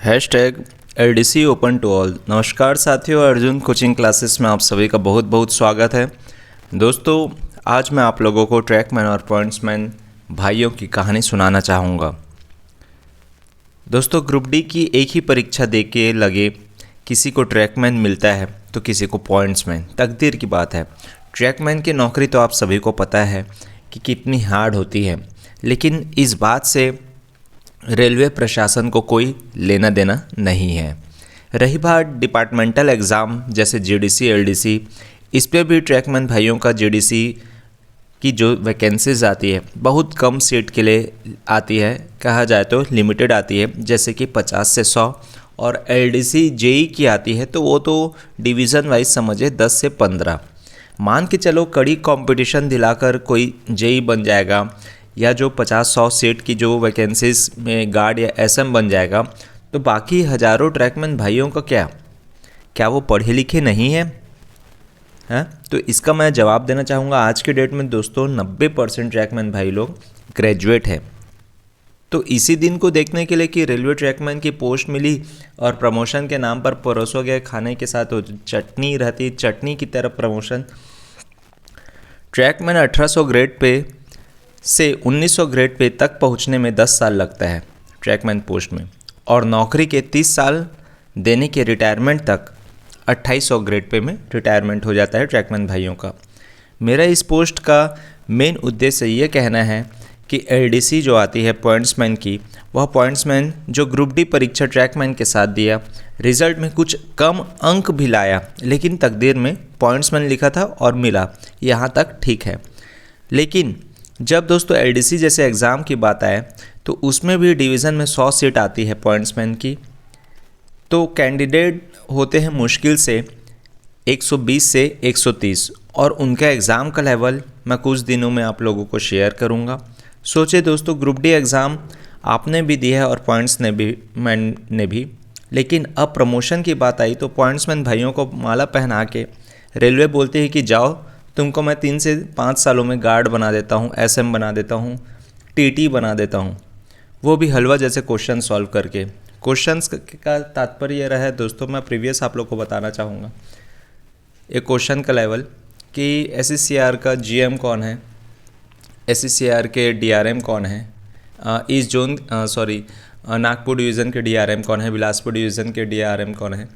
Hashtag LDC open to all. नमस्कार साथियों, Arjun coaching classes में आप सभी का बहुत बहुत स्वागत है। दोस्तों, आज मैं आप लोगों को ट्रैकमैन और पॉइंट्समैन भाइयों की कहानी सुनाना चाहूँगा। दोस्तों, ग्रुप डी की एक ही परीक्षा दे के लगे किसी को ट्रैकमैन मिलता है तो किसी को पॉइंट्समैन। तकदीर की बात है। ट्रैकमैन की नौकरी तो आप सभी को पता है कि कितनी हार्ड होती है, लेकिन इस बात से रेलवे प्रशासन को कोई लेना देना नहीं है। रही बात डिपार्टमेंटल एग्ज़ाम जैसे जीडीसी, एलडीसी, इस पे भी ट्रैकमैन भाइयों का जीडीसी की जो वैकेंसीज आती है बहुत कम सीट के लिए आती है, कहा जाए तो लिमिटेड आती है, जैसे कि 50 से 100। और एलडीसी जेई की आती है तो वो तो डिवीज़न वाइज समझे 10 से 15। मान के चलो कड़ी कंपटीशन दिलाकर कोई जेई बन जाएगा या जो 50-100 सीट की जो वैकेंसीज में गार्ड या एसएम बन जाएगा, तो बाकी हज़ारों ट्रैकमैन भाइयों का क्या वो पढ़े लिखे नहीं हैं? तो इसका मैं जवाब देना चाहूँगा। आज के डेट में दोस्तों 90% ट्रैकमैन भाई लोग ग्रेजुएट हैं। तो इसी दिन को देखने के लिए कि रेलवे ट्रैकमैन की पोस्ट मिली और प्रमोशन के नाम पर परोसो गए खाने के साथ वो चटनी रहती, चटनी की तरफ प्रमोशन। ट्रैकमैन 1800 ग्रेड पे से 1900 ग्रेड पे तक पहुंचने में 10 साल लगता है ट्रैकमैन पोस्ट में, और नौकरी के 30 साल देने के रिटायरमेंट तक 2800 ग्रेड पे में रिटायरमेंट हो जाता है ट्रैकमैन भाइयों का। मेरा इस पोस्ट का मेन उद्देश्य ये कहना है कि एलडीसी जो आती है पॉइंट्समैन की, वह पॉइंट्समैन जो ग्रुप डी परीक्षा ट्रैकमैन के साथ दिया, रिजल्ट में कुछ कम अंक भी लाया, लेकिन तकदीर में पॉइंट्समैन लिखा था और मिला, यहाँ तक ठीक है। लेकिन जब दोस्तों एलडीसी जैसे एग्ज़ाम की बात आए तो उसमें भी डिवीज़न में 100 सीट आती है पॉइंट्समैन की, तो कैंडिडेट होते हैं मुश्किल से 120 से 130, और उनका एग्ज़ाम का लेवल मैं कुछ दिनों में आप लोगों को शेयर करूंगा। सोचे दोस्तों, ग्रुप डी एग्ज़ाम आपने भी दिया है और मैंने भी, लेकिन अब प्रमोशन की बात आई तो पॉइंट्समैन भाइयों को माला पहना के रेलवे बोलती है कि जाओ, तुमको मैं 3 से 5 सालों में गार्ड बना देता हूँ, एसएम बना देता हूँ, टीटी बना देता हूँ, वो भी हलवा जैसे क्वेश्चन सॉल्व करके। क्वेश्चंस का तात्पर्य ये रहा है दोस्तों, मैं प्रीवियस आप लोग को बताना चाहूँगा एक क्वेश्चन का लेवल कि एससीसीआर का जीएम कौन है, एससीसीआर के डीआरएम कौन है, ईस्ट जोन नागपुर डिवीज़न के डीआरएम कौन है, बिलासपुर डिवीज़न के डीआरएम कौन है।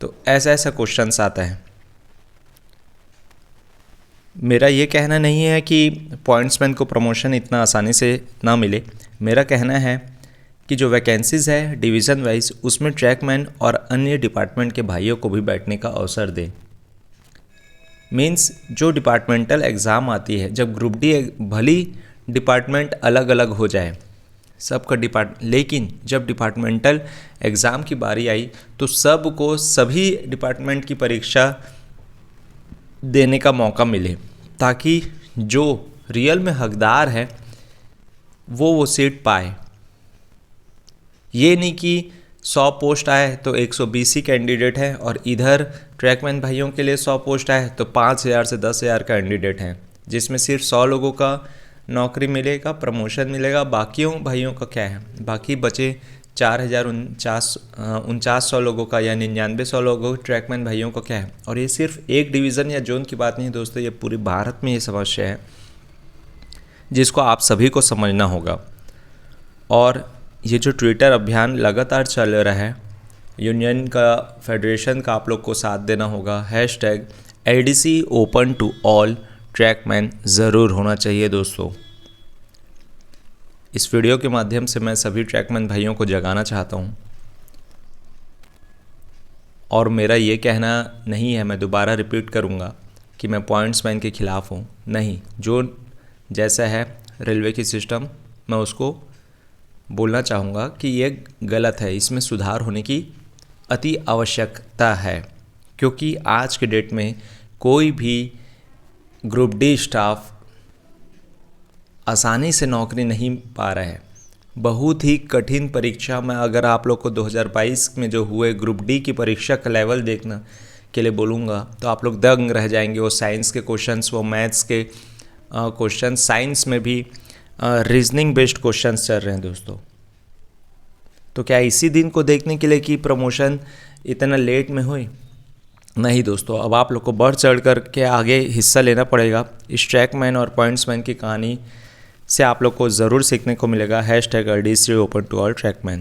तो ऐसा क्वेश्चंस आता है। मेरा ये कहना नहीं है कि पॉइंट्समैन को प्रमोशन इतना आसानी से ना मिले। मेरा कहना है कि जो वैकेंसीज़ है डिवीज़न वाइज, उसमें ट्रैकमैन और अन्य डिपार्टमेंट के भाइयों को भी बैठने का अवसर दें। मीन्स जो डिपार्टमेंटल एग्ज़ाम आती है, जब ग्रुप डी भली डिपार्टमेंट अलग अलग हो जाए सबका लेकिन जब डिपार्टमेंटल एग्ज़ाम की बारी आई तो सबको सभी डिपार्टमेंट की परीक्षा देने का मौका मिले, ताकि जो रियल में हकदार है वो सीट पाए। ये नहीं कि 100 पोस्ट आए तो 120 ही कैंडिडेट है और इधर ट्रैकमैन भाइयों के लिए 100 पोस्ट आए तो 5000 से 10,000 कैंडिडेट हैं, जिसमें सिर्फ 100 लोगों का नौकरी मिलेगा, प्रमोशन मिलेगा। बाकियों भाइयों का क्या है, बाकी बचे 4900 लोगों का या 9900 लोगों ट्रैकमैन भाइयों का क्या है। और ये सिर्फ एक डिवीज़न या जोन की बात नहीं है दोस्तों, ये पूरे भारत में ये समस्या है जिसको आप सभी को समझना होगा। और ये जो ट्विटर अभियान लगातार चल रहा है, यूनियन का, फेडरेशन का आप लोग को साथ देना होगा। Hashtag LDC open to all trackman ज़रूर होना चाहिए दोस्तों। इस वीडियो के माध्यम से मैं सभी ट्रैकमैन भाइयों को जगाना चाहता हूँ, और मेरा ये कहना नहीं है, मैं दोबारा रिपीट करूँगा कि मैं पॉइंट्समैन के ख़िलाफ़ हूँ। नहीं, जो जैसा है रेलवे की सिस्टम, मैं उसको बोलना चाहूँगा कि ये गलत है, इसमें सुधार होने की अति आवश्यकता है। क्योंकि आज के डेट में कोई भी ग्रुप डी स्टाफ आसानी से नौकरी नहीं पा रहा है। बहुत ही कठिन परीक्षा में अगर आप लोग को 2022 में जो हुए ग्रुप डी की परीक्षा का लेवल देखना के लिए बोलूँगा तो आप लोग दंग रह जाएंगे। वो साइंस के क्वेश्चंस, वो मैथ्स के क्वेश्चंस, साइंस में भी रीजनिंग बेस्ड क्वेश्चंस चल रहे हैं दोस्तों। तो क्या इसी दिन को देखने के लिए कि प्रमोशन इतना लेट में हुई? नहीं दोस्तों, अब आप लोग को बढ़ चढ़ कर के आगे हिस्सा लेना पड़ेगा। इस ट्रैकमैन और पॉइंट्समैन की कहानी से आप लोग को ज़रूर सीखने को मिलेगा। #RDC open to all trackman.